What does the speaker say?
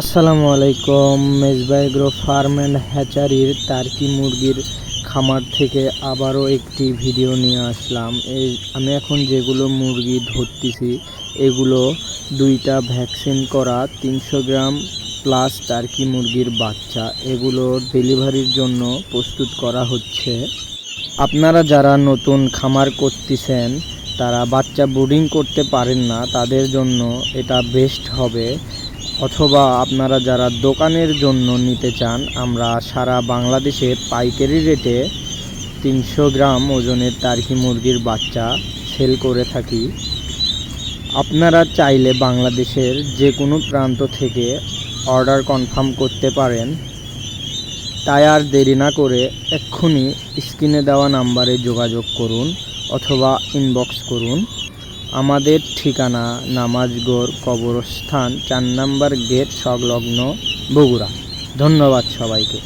আসসালামু আলাইকুম। Mezba agro farm and হ্যাচারির টার্কি মুরগির খামার থেকে আবারও একটি ভিডিও নিয়ে আসলাম। আমি এখন যেগুলো মুরগি ধরতেছি এগুলো দুইটা ভ্যাকসিন করা 300 গ্রাম প্লাস টার্কি মুরগির বাচ্চা। এগুলো ডেলিভারির জন্য প্রস্তুত করা হচ্ছে। আপনারা যারা নতুন খামার করতেছেন, তারা বাচ্চা ব্রুডিং করতে পারেন না, তাদের জন্য এটা বেস্ট হবে। অথবা আপনারা যারা দোকানের জন্য নিতে চান, আমরা সারা বাংলাদেশে পাইকারি রেটে 300 গ্রাম ওজনের টার্কি মুরগির বাচ্চা সেল করে থাকি। আপনারা চাইলে বাংলাদেশের যে কোনো প্রান্ত থেকে অর্ডার কনফার্ম করতে পারেন। তাই আর দেরি না করে এক্ষুনি স্ক্রিনে দেওয়া নাম্বারে যোগাযোগ করুন অথবা ইনবক্স করুন। আমাদের ঠিকানা নামাজগড় কবরস্থান 4 নম্বর গেট সংলগ্ন, বগুড়া। ধন্যবাদ সবাইকে।